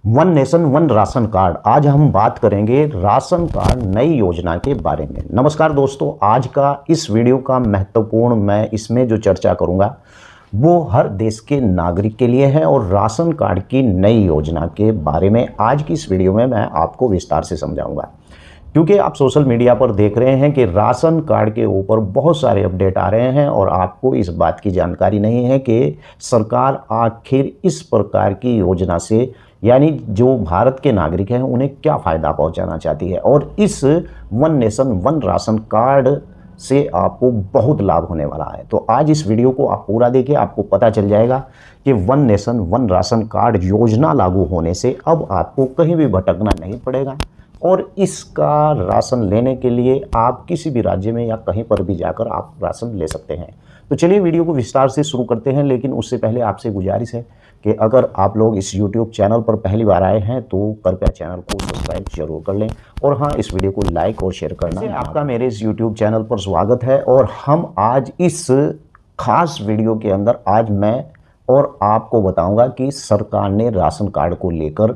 One nation one ration card. आज हम बात करेंगे राशन कार्ड नई योजना के बारे में। नमस्कार दोस्तों, आज का इस वीडियो का महत्वपूर्ण मैं इसमें जो चर्चा करूंगा वो हर देश के नागरिक के लिए है और राशन कार्ड की नई योजना के बारे में आज की इस वीडियो में मैं आपको विस्तार से समझाऊंगा। क्योंकि आप सोशल मीडिया पर देख रहे हैं कि राशन कार्ड के ऊपर बहुत सारे अपडेट आ रहे हैं और आपको इस बात की जानकारी नहीं है कि सरकार आखिर इस प्रकार की योजना से यानी जो भारत के नागरिक हैं उन्हें क्या फ़ायदा पहुंचाना चाहती है। और इस one nation one ration card से आपको बहुत लाभ होने वाला है। तो आज इस वीडियो को आप पूरा देखिए, आपको पता चल जाएगा कि one nation one ration card योजना लागू होने से अब आपको कहीं भी भटकना नहीं पड़ेगा और इसका राशन लेने के लिए आप किसी भी राज्य में या कहीं पर भी जाकर आप राशन ले सकते हैं। तो चलिए वीडियो को विस्तार से शुरू करते हैं, लेकिन उससे पहले आपसे गुजारिश है कि अगर आप लोग इस YouTube चैनल पर पहली बार आए हैं तो कृपया चैनल को सब्सक्राइब जरूर कर लें और हाँ, इस वीडियो को लाइक और शेयर करना। आपका मेरे इस YouTube चैनल पर स्वागत है और हम आज इस खास वीडियो के अंदर आज मैं और आपको बताऊंगा कि सरकार ने राशन कार्ड को लेकर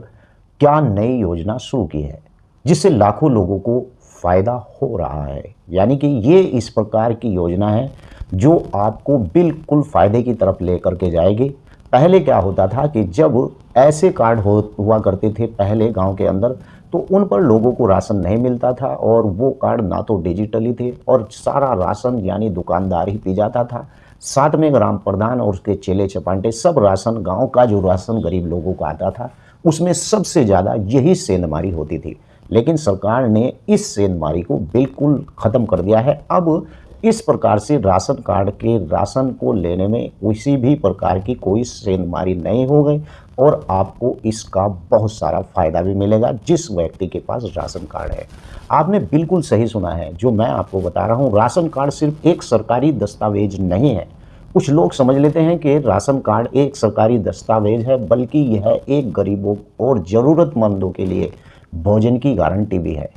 क्या नई योजना शुरू की है जिससे लाखों लोगों को फ़ायदा हो रहा है। यानी कि ये इस प्रकार की योजना है जो आपको बिल्कुल फ़ायदे की तरफ लेकर के जाएगी। पहले क्या होता था कि जब ऐसे कार्ड हुआ करते थे पहले गांव के अंदर, तो उन पर लोगों को राशन नहीं मिलता था और वो कार्ड ना तो डिजिटली थे और सारा राशन यानी दुकानदार ही पी जाता था। साथ में ग्राम प्रधान और उसके चेले चपांटे सब राशन, गांव का जो राशन गरीब लोगों को आता था उसमें सबसे ज़्यादा यही सेंधमारी होती थी। लेकिन सरकार ने इस सेंधमारी को बिल्कुल ख़त्म कर दिया है। अब इस प्रकार से राशन कार्ड के राशन को लेने में किसी भी प्रकार की कोई सेंधमारी नहीं हो गई और आपको इसका बहुत सारा फ़ायदा भी मिलेगा जिस व्यक्ति के पास राशन कार्ड है। आपने बिल्कुल सही सुना है, जो मैं आपको बता रहा हूँ, राशन कार्ड सिर्फ एक सरकारी दस्तावेज नहीं है। कुछ लोग समझ लेते हैं कि राशन कार्ड एक सरकारी दस्तावेज है, बल्कि यह एक गरीबों और ज़रूरतमंदों के लिए भोजन की गारंटी भी है।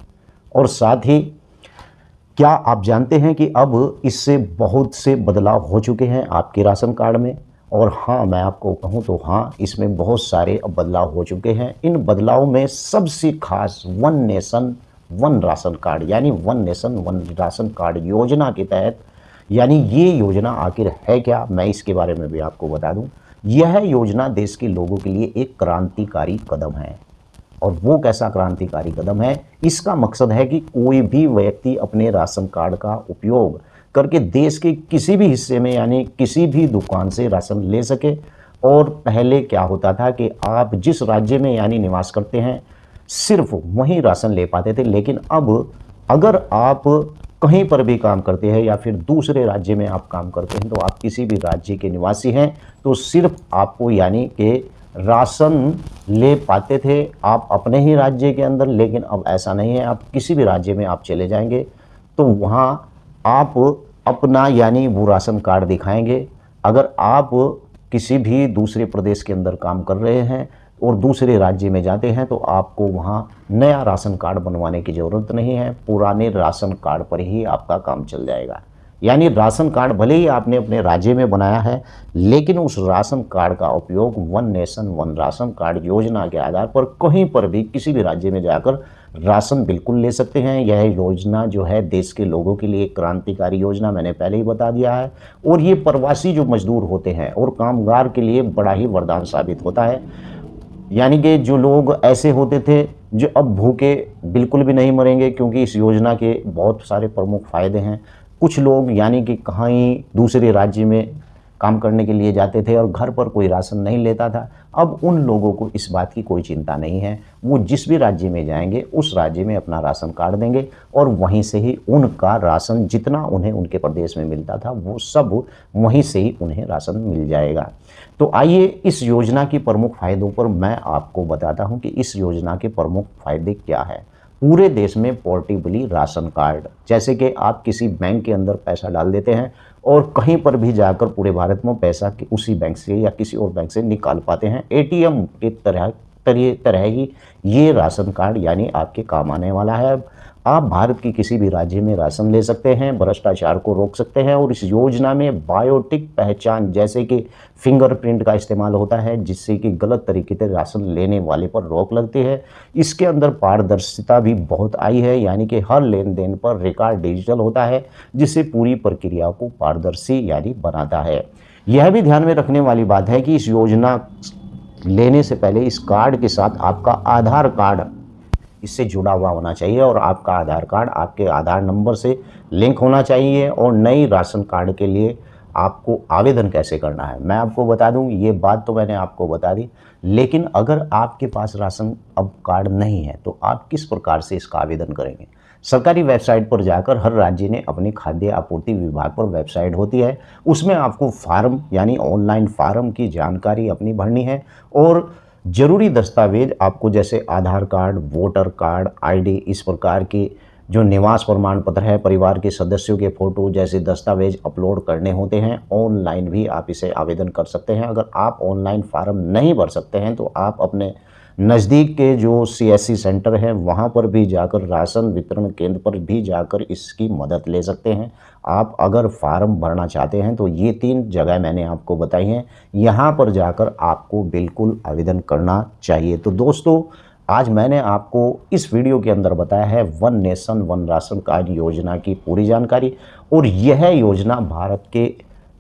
और साथ ही क्या आप जानते हैं कि अब इससे बहुत से बदलाव हो चुके हैं आपके राशन कार्ड में। और हाँ, मैं आपको कहूँ तो हाँ, इसमें बहुत सारे अब बदलाव हो चुके हैं। इन बदलाव में सबसे खास one nation one ration card यानी one nation one ration card योजना के तहत, यानी ये योजना आखिर है क्या, मैं इसके बारे में भी आपको बता दूं। यह योजना देश के लोगों के लिए एक क्रांतिकारी कदम है। और वो कैसा क्रांतिकारी कदम है? इसका मकसद है कि कोई भी व्यक्ति अपने राशन कार्ड का उपयोग करके देश के किसी भी हिस्से में यानी किसी भी दुकान से राशन ले सके। और पहले क्या होता था कि आप जिस राज्य में यानी निवास करते हैं सिर्फ वहीं राशन ले पाते थे, लेकिन अब अगर आप कहीं पर भी काम करते हैं या फिर दूसरे राज्य में आप काम करते हैं तो आप किसी भी राज्य के निवासी हैं तो सिर्फ आपको यानी कि राशन ले पाते थे आप अपने ही राज्य के अंदर। लेकिन अब ऐसा नहीं है, आप किसी भी राज्य में आप चले जाएंगे तो वहाँ आप अपना यानी वो राशन कार्ड दिखाएंगे। अगर आप किसी भी दूसरे प्रदेश के अंदर काम कर रहे हैं और दूसरे राज्य में जाते हैं तो आपको वहाँ नया राशन कार्ड बनवाने की ज़रूरत नहीं है, पुराने राशन कार्ड पर ही आपका काम चल जाएगा। यानी राशन कार्ड भले ही आपने अपने राज्य में बनाया है, लेकिन उस राशन कार्ड का उपयोग one nation one ration card योजना के आधार पर कहीं पर भी किसी भी राज्य में जाकर राशन बिल्कुल ले सकते हैं। यह योजना जो है देश के लोगों के लिए क्रांतिकारी योजना, मैंने पहले ही बता दिया है। और ये प्रवासी जो मजदूर होते हैं और कामगार के लिए बड़ा ही वरदान साबित होता है। यानी कि जो लोग ऐसे होते थे जो अब भूखे बिल्कुल भी नहीं मरेंगे, क्योंकि इस योजना के बहुत सारे प्रमुख फ़ायदे हैं। कुछ लोग यानी कि कहीं दूसरे राज्य में काम करने के लिए जाते थे और घर पर कोई राशन नहीं लेता था, अब उन लोगों को इस बात की कोई चिंता नहीं है। वो जिस भी राज्य में जाएंगे उस राज्य में अपना राशन कार्ड देंगे और वहीं से ही उनका राशन जितना उन्हें उनके प्रदेश में मिलता था वो सब वहीं से ही उन्हें राशन मिल जाएगा। तो आइए इस योजना की प्रमुख फ़ायदों पर मैं आपको बताता हूँ कि इस योजना के प्रमुख फ़ायदे क्या है। पूरे देश में पोर्टेबली राशन कार्ड, जैसे कि आप किसी बैंक के अंदर पैसा डाल देते हैं और कहीं पर भी जाकर पूरे भारत में पैसा उसी बैंक से या किसी और बैंक से निकाल पाते हैं। एटीएम की तरह तरह रहेगी, ये राशन कार्ड यानी आपके काम आने वाला है। आप भारत की किसी भी राज्य में राशन ले सकते हैं, भ्रष्टाचार को रोक सकते हैं और इस योजना में बायोटिक पहचान जैसे कि फिंगरप्रिंट का इस्तेमाल होता है, जिससे कि गलत तरीके से राशन लेने वाले पर रोक लगती है। इसके अंदर पारदर्शिता भी बहुत आई है, यानी कि हर लेन देन पर रिकॉर्ड डिजिटल होता है, जिससे पूरी प्रक्रिया को पारदर्शी यानी बनाता है। यह भी ध्यान में रखने वाली बात है कि इस योजना लेने से पहले इस कार्ड के साथ आपका आधार कार्ड इससे जुड़ा हुआ होना चाहिए और आपका आधार कार्ड आपके आधार नंबर से लिंक होना चाहिए। और नई राशन कार्ड के लिए आपको आवेदन कैसे करना है मैं आपको बता दूं, ये बात तो मैंने आपको बता दी, लेकिन अगर आपके पास राशन अब कार्ड नहीं है तो आप किस प्रकार से इसका आवेदन करेंगे। सरकारी वेबसाइट पर जाकर हर राज्य ने अपनी खाद्य आपूर्ति विभाग पर वेबसाइट होती है, उसमें आपको फार्म यानी ऑनलाइन फार्म की जानकारी अपनी भरनी है और ज़रूरी दस्तावेज आपको जैसे आधार कार्ड, वोटर कार्ड, आईडी, इस प्रकार के जो निवास प्रमाण पत्र है, परिवार के सदस्यों के फ़ोटो जैसे दस्तावेज अपलोड करने होते हैं। ऑनलाइन भी आप इसे आवेदन कर सकते हैं। अगर आप ऑनलाइन फार्म नहीं भर सकते हैं तो आप अपने नज़दीक के जो सीएससी सेंटर है वहाँ पर भी जाकर, राशन वितरण केंद्र पर भी जाकर इसकी मदद ले सकते हैं। आप अगर फार्म भरना चाहते हैं तो ये 3 जगह मैंने आपको बताई हैं, यहाँ पर जाकर आपको बिल्कुल आवेदन करना चाहिए। तो दोस्तों, आज मैंने आपको इस वीडियो के अंदर बताया है one nation one ration card योजना की पूरी जानकारी, और यह योजना भारत के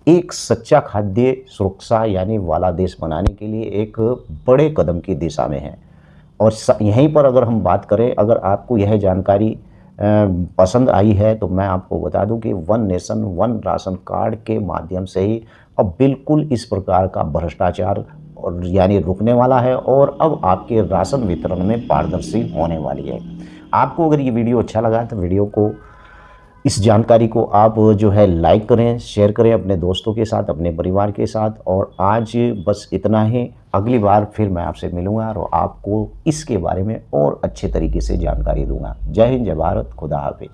एक सच्चा खाद्य सुरक्षा यानी वाला देश बनाने के लिए एक बड़े कदम की दिशा में है। और यहीं पर अगर हम बात करें, अगर आपको यह जानकारी पसंद आई है तो मैं आपको बता दूं कि one nation one ration card के माध्यम से ही अब बिल्कुल इस प्रकार का भ्रष्टाचार और यानी रुकने वाला है और अब आपके राशन वितरण में पारदर्शी होने वाली है। आपको अगर ये वीडियो अच्छा लगा तो वीडियो को, इस जानकारी को आप जो है लाइक करें, शेयर करें अपने दोस्तों के साथ, अपने परिवार के साथ। और आज बस इतना ही, अगली बार फिर मैं आपसे मिलूंगा और आपको इसके बारे में और अच्छे तरीके से जानकारी दूंगा। जय हिंद, जय भारत, खुदा हाफिज।